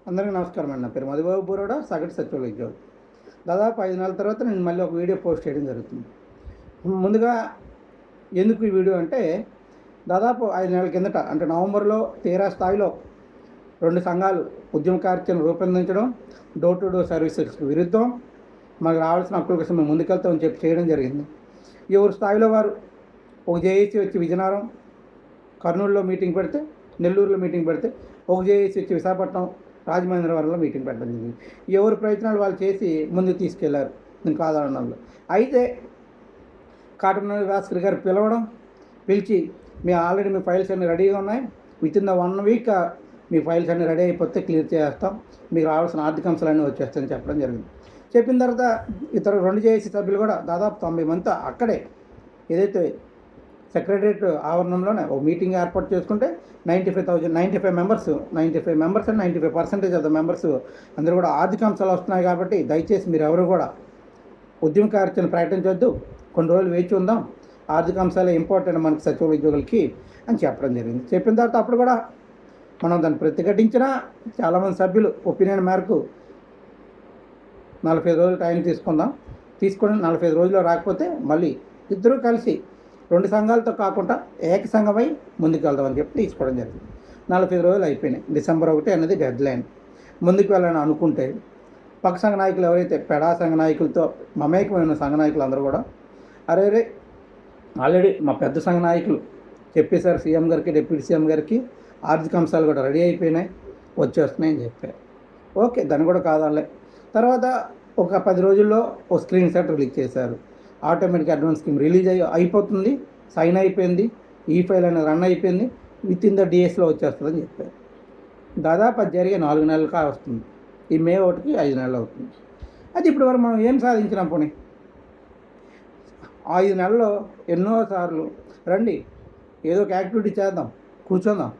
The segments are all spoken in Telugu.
అందరికీ నమస్కారం అండి. నా పేరు మధుబాబు బురోడా, సగటు సచివాలయ ఉద్యోగి. దాదాపు 5 నెలల తర్వాత నేను మళ్ళీ ఒక వీడియో పోస్ట్ చేయడం జరుగుతుంది. ముందుగా ఎందుకు ఈ వీడియో అంటే, దాదాపు 5 నెలల కిందట అంటే నవంబర్లో తీరా స్థాయిలో 2 సంఘాలు ఉద్యమ కార్యక్రమం రూపొందించడం, డోర్ టు డోర్ సర్వీసెస్కి విరుద్ధం, మనకు రావాల్సిన హక్కుల కోసం మేము ముందుకెళ్తామని చెప్పి చేయడం జరిగింది. ఎవరి స్థాయిలో వారు ఒక జేఏసీ వచ్చి విజయనగరం, కర్నూలులో మీటింగ్ పెడితే, నెల్లూరులో మీటింగ్ పెడితే, ఒక జేఏసీ వచ్చి విశాఖపట్నం, రాజమహేంద్రవరంలో మీటింగ్ పెట్టడం జరిగింది. ఎవరి ప్రయత్నాలు వాళ్ళు చేసి ముందుకు తీసుకెళ్లారు. నేను కాదనడంలో అయితే కాటమనేని భాస్కర్ గారు పిలిచి ఆల్రెడీ మీ ఫైల్స్ అన్నీ రెడీగా ఉన్నాయి, within the 1 week me files అన్నీ రెడీ అయిపోతే క్లియర్ చేస్తాం, మీకు రావాల్సిన ఆర్థిక అంశాలన్నీ వచ్చేస్తాయని చెప్పడం జరిగింది. చెప్పిన తర్వాత ఇతర 2 జేఏసీ సభ్యులు కూడా దాదాపు 90 మంది అక్కడే ఏదైతే సెక్రటరియట్ ఆవరణంలోనే ఒక మీటింగ్ ఏర్పాటు చేసుకుంటే 95 members and 95% of the members అందరూ కూడా ఆర్థిక అంశాలు వస్తున్నాయి కాబట్టి దయచేసి మీరు ఎవరు కూడా ఉద్యమ కార్యక్రమం ప్రకటించవద్దు, కొన్ని రోజులు వేచి ఉందాం, ఆర్థిక అంశాలే ఇంపార్టెంట్ మనకి సచివాలయ ఉద్యోగులకి అని చెప్పడం జరిగింది. చెప్పిన తర్వాత అప్పుడు కూడా మనం దాన్ని ప్రతిఘటించినా చాలామంది సభ్యులు ఒపీనియన్ మేరకు 45 రోజులు టైం తీసుకొని 45 రోజుల్లో రాకపోతే మళ్ళీ ఇద్దరూ కలిసి 2 సంఘాలతో కాకుండా ఏక సంఘమై ముందుకు వెళ్దామని చెప్పి తీసుకోవడం జరిగింది. 45 రోజులు అయిపోయినాయి. డిసెంబర్ 1 అనేది డెడ్ లైన్. ముందుకు వెళ్ళాలని అనుకుంటే పక్క సంఘ నాయకులు ఎవరైతే పెడా సంఘ నాయకులతో మమేకమైన సంఘ నాయకులు అందరూ కూడా అరే ఆల్రెడీ మా పెద్ద సంఘ నాయకులు చెప్పేశారు సీఎం గారికి, డిప్యూటీ సీఎం గారికి, ఆర్థిక అంశాలు కూడా రెడీ అయిపోయినాయి, వచ్చేస్తున్నాయని చెప్పారు. ఓకే, దాన్ని కూడా కాదాలే. తర్వాత ఒక 10 రోజుల్లో ఒక స్క్రీన్ షాట్ రిలీజ్ చేశారు. ఆటోమేటిక్ అడ్వాన్స్ స్కీమ్ రిలీజ్ అయిపోతుంది, సైన్ అయిపోయింది, ఈ ఫైల్ అనేది రన్ అయిపోయింది, విత్ ఇన్ ద డేస్లో వచ్చేస్తుందని చెప్పారు. దాదాపు అది జరిగే 4 నెలలు వస్తుంది. ఈ మే 1కి 5 నెలలు అవుతుంది. అది ఇప్పుడు వరకు మనం ఏం సాధించినాం? పోనీ 5 నెలల్లో ఎన్నోసార్లు రండి ఏదో ఒక యాక్టివిటీ చేద్దాం, కూర్చుందాం,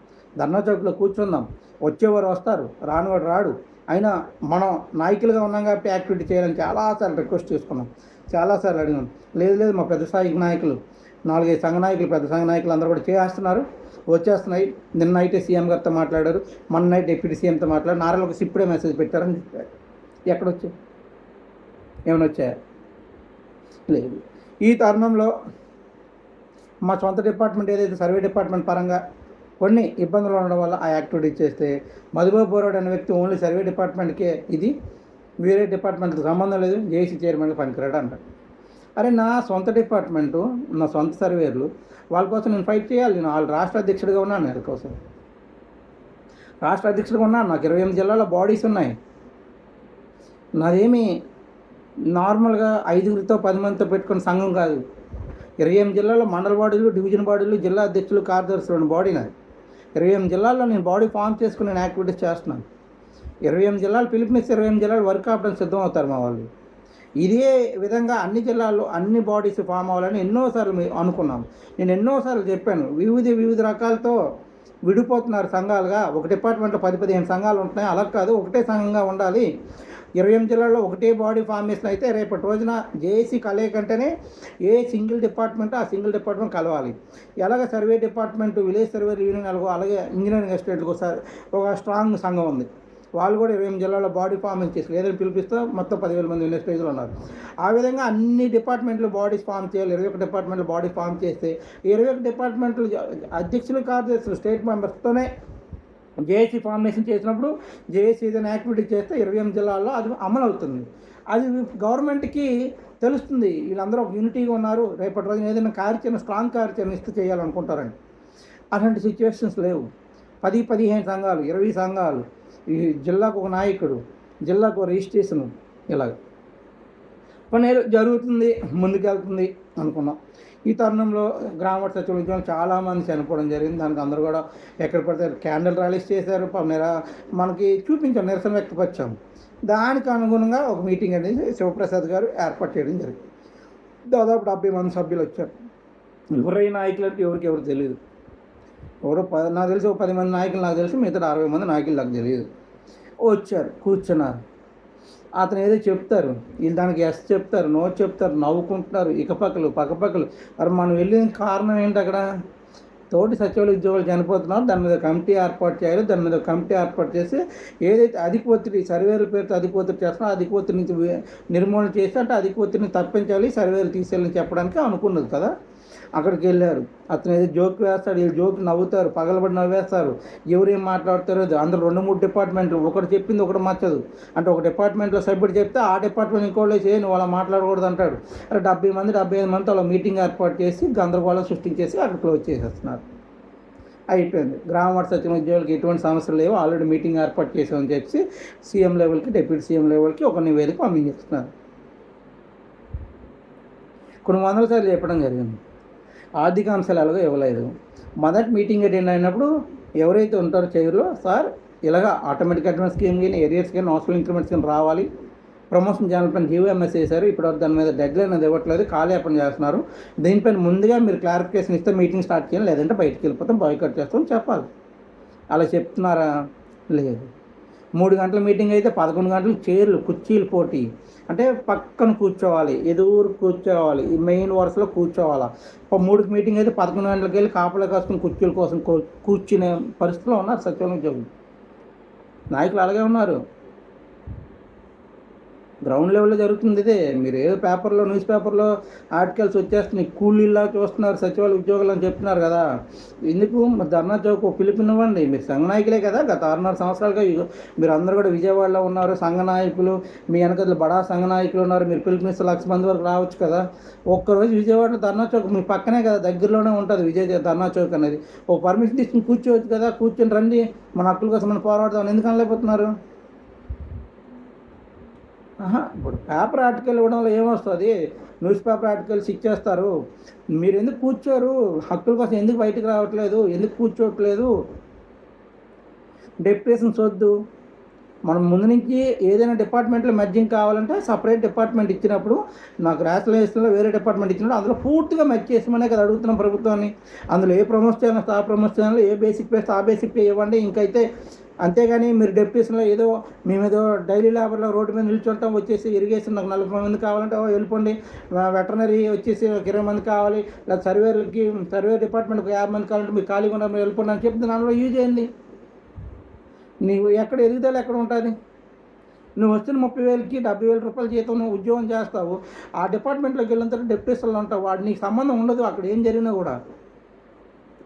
ధర్నా చౌక్లో కూర్చుందాం, వచ్చేవారు వస్తారు, రానివాడు రాడు, అయినా మనం నాయకులుగా ఉన్నాం కాబట్టి యాక్టివిటీ చేయాలని చాలాసార్లు రిక్వెస్ట్ చేసుకున్నాం, చాలాసార్లు అడిగాం. లేదు మా పెద్ద స్థాయి నాయకులు 4-5 సంఘ నాయకులు, పెద్ద సంఘ నాయకులు అందరూ కూడా చేస్తున్నారు, వచ్చేస్తున్నాయి. నిన్న నైటే సీఎం గారితో మాట్లాడారు, మొన్న నైట్ డిప్యూటీ సీఎంతో మాట్లాడారు, నారాయణకి ఇప్పుడే మెసేజ్ పెట్టారని చెప్పారు. ఎక్కడొచ్చాయి? ఏమైనా వచ్చాయా? లేదు. ఈ తరుణంలో మా సొంత డిపార్ట్మెంట్ ఏదైతే సర్వే డిపార్ట్మెంట్ పరంగా కొన్ని ఇబ్బందులు ఉండడం వల్ల ఆ యాక్టివిటీ చేస్తే మధుబాబు బోరోడ్ అనే వ్యక్తి ఓన్లీ సర్వే డిపార్ట్మెంట్కే ఇది, వేరే డిపార్ట్మెంట్కి సంబంధం లేదు, జేసీ చైర్మన్గా పనికిరాడు అన్నాడు. అరే నా సొంత డిపార్ట్మెంటు, నా సొంత సర్వేర్లు, వాళ్ళ కోసం నేను ఫైట్ చేయాలి. నేను వాళ్ళు రాష్ట్ర అధ్యక్షుడిగా ఉన్నాను, వాళ్ళ కోసం రాష్ట్ర అధ్యక్షుడిగా ఉన్నాను. నాకు 28 జిల్లాల బాడీస్ ఉన్నాయి. నాదేమి నార్మల్గా 5గురితో 10 మందితో పెట్టుకున్న సంఘం కాదు. 28 జిల్లాలో మండల బాడీలు, డివిజన్ బాడీలు, జిల్లా అధ్యక్షులు, కార్యదర్శులు బాడీ నాది. 28 జిల్లాల్లో నేను బాడీ ఫామ్ చేసుకుని నేను యాక్టివిటీస్ చేస్తున్నాను. 28 జిల్లాలు పిలుపునిస్తే 28 జిల్లాలు వర్క్ ఆపడానికి సిద్ధం అవుతారు మా వాళ్ళు. ఇదే విధంగా అన్ని జిల్లాల్లో అన్ని బాడీస్ ఫామ్ అవ్వాలని ఎన్నోసార్లు అనుకున్నాం. నేను ఎన్నోసార్లు చెప్పాను, వివిధ రకాలతో విడిపోతున్నారు సంఘాలుగా. ఒక డిపార్ట్మెంట్లో 10-15 సంఘాలు ఉంటున్నాయి, అలా కాదు, ఒకటే సంఘంగా ఉండాలి. 28 జిల్లాల్లో ఒకటే బాడీ ఫార్మేషన్ అయితే రేపటి రోజున జేఏసీ కలయికంటేనే ఏ సింగిల్ డిపార్ట్మెంట్ ఆ సింగిల్ డిపార్ట్మెంట్ కలవాలి. ఎలాగ survey department, village survey union అలాగే ఇంజనీరింగ్ ఎస్టేట్లకు ఒక స్ట్రాంగ్ సంఘం ఉంది. వాళ్ళు కూడా 28 జిల్లాలో బాడీ ఫార్మింగ్ చేసి ఏదైనా పిలిపిస్తే మొత్తం 10,000 మంది విలేజ్లో ఉన్నారు. ఆ విధంగా అన్ని డిపార్ట్మెంట్లు బాడీస్ ఫామ్ చేయాలి. 21 డిపార్ట్మెంట్లు బాడీ ఫామ్ చేస్తే 21 డిపార్ట్మెంట్లు అధ్యక్షులు, కార్యదర్శులు, స్టేట్ మెంబర్స్తోనే జేఏసీ ఫార్మేషన్ చేసినప్పుడు జేఏసీ ఏదైనా యాక్టివిటీ చేస్తే 28 జిల్లాల్లో అది అమలు అవుతుంది. అది గవర్నమెంట్కి తెలుస్తుంది, వీళ్ళందరూ ఒక యూనిటీగా ఉన్నారు, రేపటి రోజున ఏదైనా కార్యాచరణ, స్ట్రాంగ్ కార్యాచరణ ఇస్తూ చేయాలనుకుంటారండి. అలాంటి సిచ్యువేషన్స్ లేవు. 10-15 సంఘాలు, 20 సంఘాలు, ఈ జిల్లాకు ఒక నాయకుడు, జిల్లాకు ఒక రిజిస్ట్రేషను, ఇలాగ పని జరుగుతుంది, ముందుకెళ్తుంది అనుకున్నాం. ఈ తరుణంలో గ్రామ సచివాలయ ఉద్యోగులు చాలామంది చనిపోవడం జరిగింది. దానికి అందరూ కూడా ఎక్కడ పడితే క్యాండిల్ ర్యాలీస్ చేశారు, మనకి చూపించాం, నిరసన వ్యక్తపరిచాం. దానికి అనుగుణంగా ఒక మీటింగ్ అనేది శివప్రసాద్ గారు ఏర్పాటు చేయడం జరిగింది. దాదాపు 70 మంది సభ్యులు వచ్చారు. ఎవరైనా నాయకులు అంటే ఎవరు తెలియదు. నాకు తెలిసి 10 మంది నాయకులు నాకు తెలుసు, మిగతా 60 మంది నాయకులు నాకు తెలియదు. వచ్చారు, కూర్చున్నారు. అతను ఏదో చెప్తారు, వీళ్ళు దానికి ఎస్ చెప్తారు, నో చెప్తారు, నవ్వుకుంటున్నారు, పక్కపక్కలు. మరి మనం వెళ్ళిన కారణం ఏంటి? అక్కడ తోటి సచివాలయ ఉద్యోగులు చనిపోతున్నారు, దాని మీద కమిటీ ఏర్పాటు చేయాలి. దాని మీద కమిటీ ఏర్పాటు చేసి ఏదైతే అధిక ఒత్తిడి సర్వేల పేరుతో అధిక ఒత్తిడి చేస్తున్నారో అధిక ఒత్తిడి నుంచి నిర్మూలన చేసి అంటే అధిక ఒత్తిడిని తప్పించాలి, సర్వేలు తీసేయాలని చెప్పడానికి అనుకున్నది కదా. అక్కడికి వెళ్ళారు. అతను ఏదో జోక్ వేస్తాడు, వీళ్ళు జోక్ నవ్వుతారు, పగలబడి నవ్వేస్తారు, ఎవరేం మాట్లాడతారో అందులో 2-3 డిపార్ట్మెంట్లు, ఒకటి చెప్పింది ఒకటి మచ్చదు. అంటే ఒక డిపార్ట్మెంట్లో సభ్యుడు చెప్తే ఆ డిపార్ట్మెంట్ ఇంకోళ్ళు చేయి నువ్వు అలా మాట్లాడకూడదు అంటాడు. 70 మంది 75 మందితో అలా మీటింగ్ ఏర్పాటు చేసి గందరగోళం సృష్టించేసి అక్కడ క్లోజ్ చేసేస్తున్నారు. అయిపోయింది. గ్రామ వార్డు సచివాలయ ఉద్యోగులకి ఎటువంటి సమస్యలు లేవు, ఆల్రెడీ మీటింగ్ ఏర్పాటు చేసామని చెప్పి సీఎం లెవెల్కి డిప్యూటీ సీఎం లెవెల్కి ఒక నివేదిక పంపించేస్తున్నారు. కొన్ని వందల సార్లు చెప్పడం జరిగింది, ఆర్థిక అంశాలు ఎలాగో ఇవ్వలేదు. మొదటి మీటింగ్ అటెండ్ అయినప్పుడు ఎవరైతే ఉంటారో చైర్లో, సార్ ఇలాగ ఆటోమేటిక్ అడ్వాన్స్ స్కీమ్ కానీ ఏరియర్స్ కానీ హాస్టల్ ఇంక్రిమెంట్స్ కానీ రావాలి, ప్రమోషన్ ఛానల్ పైన జీవోఎంఎస్ చేశారు, ఇప్పుడు దాని మీద డెడ్లైన్ అది ఇవ్వట్లేదు, కాలయాపన చేస్తున్నారు, దీనిపైన ముందుగా మీరు క్లారిఫికేషన్ ఇస్తే మీటింగ్ స్టార్ట్ చేయాలి, లేదంటే బయటికి వెళ్ళిపోతాం, బాయ్కట్ చేస్తాం చెప్పాలి. అలా చెప్తున్నారా? లేదు. 3 గంటల మీటింగ్ అయితే 11 గంటలు చైర్లు కుర్చీలు పోటీ, అంటే పక్కన కూర్చోవాలి, ఎదురు కూర్చోవాలి, ఈ మెయిన్ వరుసలో కూర్చోవాలా. 3కి మీటింగ్ అయితే 11 గంటలకు వెళ్ళి కాపలా కాసుకుని కుర్చీల కోసం కూర్చునే పరిస్థితిలో ఉన్నారు సచివాలయం ఉద్యోగులు. నాయకులు అలాగే ఉన్నారు. గ్రౌండ్ లెవెల్లో జరుగుతుంది ఇదే. మీరు ఏదో పేపర్లో న్యూస్ పేపర్లో ఆర్టికల్స్ వచ్చేస్తున్నాయి, కూలీలా చూస్తున్నారు సచివాలయ ఉద్యోగులు అని చెప్తున్నారు కదా. ఎందుకు ధర్నా చౌక్ పిలుపునివ్వండి. మీరు సంఘ నాయకులే కదా, గత 6.5 సంవత్సరాలుగా మీరు అందరూ కూడా విజయవాడలో ఉన్నారు, సంఘ నాయకులు, మీ వెనకలు బడా సంఘ నాయకులు ఉన్నారు, మీరు పిలుపునిస్తే 1,00,000 మంది వరకు రావచ్చు కదా. ఒక్కరోజు విజయవాడలో ధర్నా చౌక్ మీ పక్కనే కదా, దగ్గరలోనే ఉంటుంది విజయ ధర్నా చౌక్ అనేది. ఓ పర్మిషన్ తీసుకుని కూర్చోవచ్చు కదా, కూర్చొని రండి, మన హక్కుల కోసం మనం పోరాడదాం, ఎందుకు అనలేకపోతున్నారు? ఇప్పుడు పేపర్ ఆర్టికల్ ఇవ్వడం వల్ల ఏమొస్తుంది? న్యూస్ పేపర్ ఆర్టికల్స్ ఇచ్చేస్తారు, మీరు ఎందుకు కూర్చోరు? హక్కుల కోసం ఎందుకు బయటకు రావట్లేదు? ఎందుకు కూర్చోవట్లేదు? డెప్యుటేషన్స్ వద్దు. మనం ముందు నుంచి ఏదైనా డిపార్ట్మెంట్లో మెర్జింగ్ కావాలంటే సపరేట్ డిపార్ట్మెంట్ ఇచ్చినప్పుడు, నాకు రేషనలైజేషన్లో వేరే డిపార్ట్మెంట్ ఇచ్చినప్పుడు అందులో పూర్తిగా మెర్జ్ చేసామనే కదా అడుగుతున్నాం ప్రభుత్వాన్ని. అందులో ఏ ప్రమోషన్ ఆ ప్రమోషన్లో ఏ బేసిక్ పే ఆ బేసిక్ పే ఇవ్వండి. ఇంకైతే అంతేగాని మీరు డెప్యుటేషన్లో ఏదో మేమేదో డైలీ లేబర్లో రోడ్డు మీద నిల్చుంటాం, వచ్చేసి ఇరిగేషన్ నాకు 40 మంది కావాలంటే వెళ్ళిపోండి, వెటర్నరీ వచ్చేసి ఒక 20 మంది కావాలి, లేదా సర్వే డిపార్ట్మెంట్కి 50 మంది కావాలంటే మీరు ఖాళీగా ఉన్నారు వెళ్ళిపోండి అని చెప్తే దానిలో యూజ్ చేయండి. నీవు ఎక్కడ ఎదుగుదల ఎక్కడ ఉంటుంది? నువ్వు వచ్చిన 30,000కి 70,000 రూపాయల జీతం నువ్వు ఉద్యోగం చేస్తావు, ఆ డిపార్ట్మెంట్లోకి వెళ్ళిన డెప్యుటేషన్లో ఉంటావు, వాడు నీకు సంబంధం ఉండదు అక్కడ ఏం జరిగినా కూడా.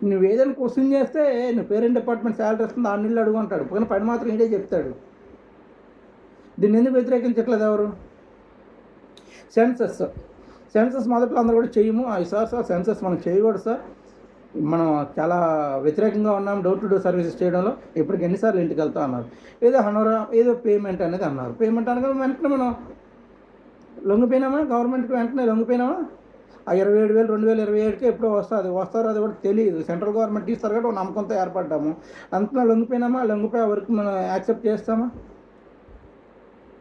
నువ్వు ఏదైనా క్వశ్చన్ చేస్తే నువ్వు పేరెంట్ డిపార్ట్మెంట్ శాలరీ వస్తుంది ఆ నీళ్ళు అడుగు అంటాడు, కానీ పని మాత్రం ఇదే చెప్తాడు. దీన్ని ఎందుకు వ్యతిరేకించట్లేదు ఎవరు? సెన్సస్ మొదట్లో అందరూ కూడా చేయము, సార్ సెన్సస్ మనం చేయకూడదు సార్, మనం చాలా వ్యతిరేకంగా ఉన్నాం డోర్ టు డోర్ సర్వీసెస్ చేయడంలో, ఇప్పటికి ఎన్నిసార్లు ఇంటికి వెళ్తా అన్నారు, ఏదో పేమెంట్ అనేది అన్నారు. పేమెంట్ అనగా వెంటనే మనం లొంగిపోయినామా? గవర్నమెంట్కి వెంటనే లొంగిపోయినామా? ఆ 27,000 2027కి ఎప్పుడో వస్తారో అది కూడా తెలియదు, సెంట్రల్ గవర్నమెంట్ ఇస్తారు కాబట్టి నమ్మకంతో ఏర్పడ్డాము. అంతలో లొంగిపోయినామా? లొంగిపోయే వరకు మనం యాక్సెప్ట్ చేస్తామా?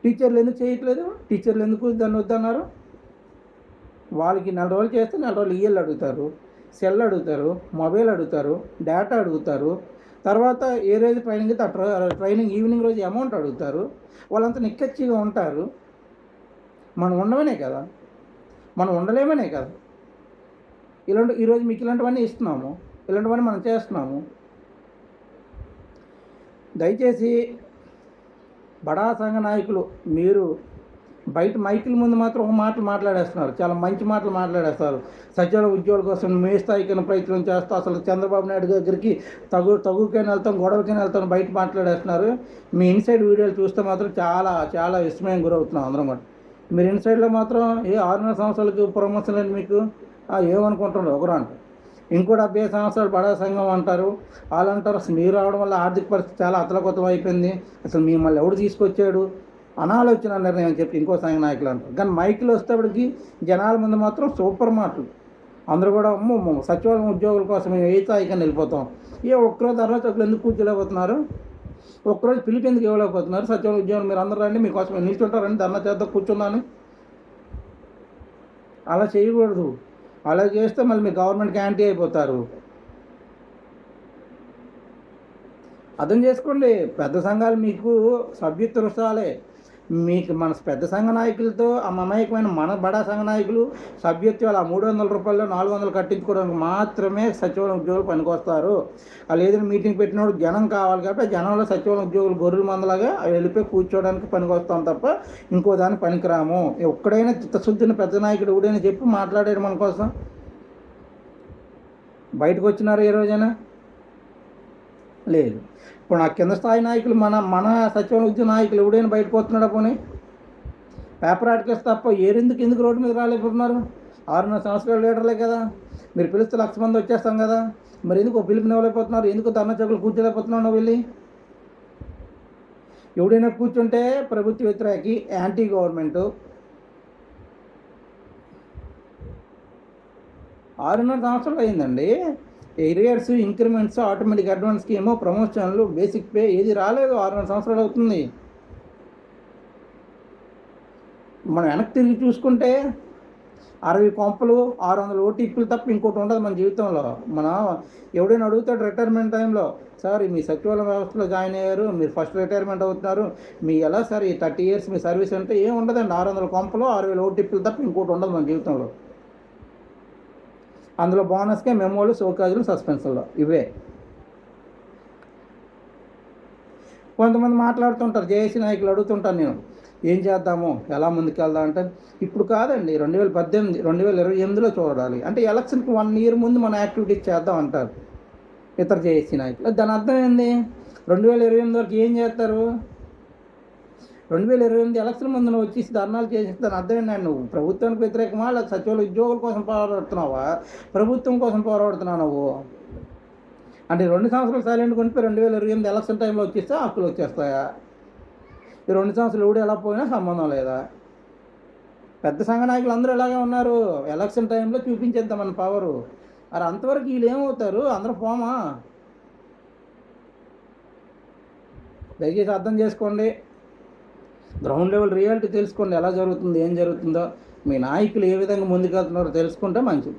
టీచర్లు ఎందుకు చేయట్లేదు? టీచర్లు ఎందుకు దాన్ని వద్దన్నారు? వాళ్ళకి 4 రోజులు చేస్తే 4 రోజులు ఈఎల్ అడుగుతారు, సెల్ అడుగుతారు, మొబైల్ అడుగుతారు, డేటా అడుగుతారు, తర్వాత ఏ రోజు ట్రైనింగ్ అయితే ట్రైనింగ్ ఈవినింగ్ రోజు అమౌంట్ అడుగుతారు. వాళ్ళంతా నిక్కచ్చిగా ఉంటారు. మనం ఉండమనే కదా, మనం ఉండలేమనే కదా. ఈరోజు మీకు ఇలాంటివన్నీ ఇస్తున్నాము, ఇలాంటివన్నీ మనం చేస్తున్నాము. దయచేసి బడా సంఘ నాయకులు మీరు బయట మైకుల ముందు మాత్రం ఒక మాటలు మాట్లాడేస్తున్నారు, చాలా మంచి మాటలు మాట్లాడేస్తారు. సచివాలయ ఉద్యోగుల కోసం మే స్థాయికైనా ప్రయత్నం చేస్తూ అసలు చంద్రబాబు నాయుడు దగ్గరికి తగుకైనా వెళ్తాం, గొడవకైనా వెళ్తాం బయట మాట్లాడేస్తున్నారు. మీ ఇన్సైడ్ వీడియోలు చూస్తే మాత్రం చాలా చాలా విస్మయం గురవుతున్నాం అందరం కూడా. మీరు ఇన్సైడ్లో మాత్రం 6 సంవత్సరాలకు ప్రమోషన్ అని మీకు ఏమనుకుంటున్నారు ఒకరు అంటారు, ఇంకో 70 సంవత్సరాలు బడా సంఘం అంటారు, వాళ్ళు అంటారు అసలు మీరు రావడం వల్ల ఆర్థిక పరిస్థితి చాలా అతలకొతం అయిపోయింది, అసలు మిమ్మల్ని ఎవడు తీసుకొచ్చాడు, అనాలోచన నిర్ణయం అని చెప్పి ఇంకో సంఘ నాయకులు అంటారు. కానీ మైకులు వచ్చేటప్పటికి జనాల ముందు మాత్రం సూపర్ మాటలు. అందరూ కూడా అమ్మో సచివాలయం ఉద్యోగుల కోసం మేము ఏ స్థాయికని వెళ్ళిపోతాం. ఒక్కరోజు ధర్నా చౌక్లు ఎందుకు కూర్చోలేకపోతున్నారు? ఒక్కరోజు పిలిపి ఎందుకు ఇవ్వలేకపోతున్నారు? సచివాలయ ఉద్యోగులు మీరు అందరూ రండి, మీకోసం నిల్చుంటారండి, ధర్నా చేద్దాం కూర్చున్నాను. అలా చేయకూడదు. అలా చేస్తే మళ్ళీ మీ గవర్నమెంట్కి యాంటీ అయిపోతారు. అర్థం చేసుకోండి. పెద్ద సంఘాలు మీకు సభ్యత్వ రుసాలే, మీకు మన పెద్ద సంఘ నాయకులతో ఆ మమేకమైన మన బడా సంఘ నాయకులు సభ్యత్వాలు ఆ 300 రూపాయలు 400 కట్టించుకోవడానికి మాత్రమే సచివాలయం ఉద్యోగులు పనికొస్తారు. ఏదైనా మీటింగ్ పెట్టినప్పుడు జనం కావాలి కాబట్టి ఆ జనంలో సచివాలయం ఉద్యోగులు గొర్రెల మందలాగా వెళ్ళిపోయి కూర్చోవడానికి పనికొస్తాం తప్ప ఇంకో దానికి పనికిరాము. ఒక్కడైనా చిత్తశుద్ధిని పెద్ద నాయకుడు ఎవడైనా చెప్పి మాట్లాడాడు మన కోసం? బయటకు వచ్చినారు ఏ రోజైనా? లేదు. ఇప్పుడు నా కింద స్థాయి నాయకులు మన మన సచివాలయ ఉద్యోగ నాయకులు ఎవడైనా బయటకు వస్తున్నాడా? పోనీ పేపర్ ఆర్టికల్స్ తప్ప ఎందుకు రోడ్డు మీద రాలేకపోతున్నారు? 6.5 సంవత్సరాల లీడర్లే కదా, మీరు పిలిస్తే 1,00,000 మంది వచ్చేస్తాం కదా, మరి ఎందుకు పిలుపునివ్వలేకపోతున్నారు? ఎందుకు ధర్నా చౌకులు కూర్చోలేకపోతున్నావు వెళ్ళి? ఎవడైనా కూర్చుంటే ప్రభుత్వ వ్యతిరేకి, యాంటీ గవర్నమెంటు. 6.5 సంవత్సరాలు అయిందండి. Arrears, increments, automatic advance scheme, ప్రమోషన్లు, బేసిక్ పే ఏది రాలేదు. 6.5 సంవత్సరాలు అవుతుంది. మనం వెనక్కి తిరిగి చూసుకుంటే 60 కొంపలు, 600 ఓటీపీలు తప్ప ఇంకోటి ఉండదు మన జీవితంలో. ఎవడైనా అడుగుతాడు రిటైర్మెంట్ టైంలో, సార్ మీ సచివాలయం వ్యవస్థలో జాయిన్ అయ్యారు, మీరు ఫస్ట్ రిటైర్మెంట్ అవుతున్నారు, మీ ఎలా సార్ ఈ 30 years మీ సర్వీస్ అంటే ఏం ఉండదండి. 600 కొంపలు, 6,000 ఓటీపీలు తప్ప ఇంకోటి ఉండదు మన జీవితంలో. అందులో బోనస్గా మెమోలు, సోకాజులు, సస్పెన్షన్లు ఇవే. కొంతమంది మాట్లాడుతుంటారు, జేఏసీ నాయకులు అడుగుతుంటాను నేను, ఏం చేద్దాము, ఎలా ముందుకెళ్దాం అంటే, ఇప్పుడు కాదండి 2018, 2028లో చూడాలి. అంటే ఎలక్షన్కి 1 year ముందు మన యాక్టివిటీస్ చేద్దాం అంటారు ఇతర జేఏసీ నాయకులు. దాని అర్థం ఏంది? 2028 వరకు ఏం చేస్తారు? 2028 ఎలక్షన్ ముందు నువ్వు వచ్చేసి ధర్నాలు చేసి దాని అర్థం ఏంటండి? నువ్వు ప్రభుత్వానికి వ్యతిరేకమా, లేదా సచివాలయ ఉద్యోగుల కోసం పోరాడుతున్నావా, ప్రభుత్వం కోసం పోరాడుతున్నావు నువ్వు? అంటే 2 సంవత్సరాలు సైలెంట్గా ఉండిపోయి 2028 ఎలక్షన్ టైంలో వచ్చేస్తే హక్కులు వచ్చేస్తాయా? ఈ 2 సంవత్సరాలు ఎవడు ఎలా పోయినా సంబంధం లేదా? పెద్ద సంఘ నాయకులు అందరూ ఎలాగే ఉన్నారు, ఎలక్షన్ టైంలో చూపించేద్దాం మన పవరు. మరి అంతవరకు వీళ్ళు ఏమవుతారు? అందరూ పోమా? దయచేసి అర్థం చేసుకోండి. గ్రౌండ్ లెవెల్ రియాలిటీ తెలుసుకోండి, ఎలా జరుగుతుంది, ఏం జరుగుతుందో. మీ నాయకులు ఏ విధంగా ముందుకెళ్తున్నారో తెలుసుకుంటే మంచిది.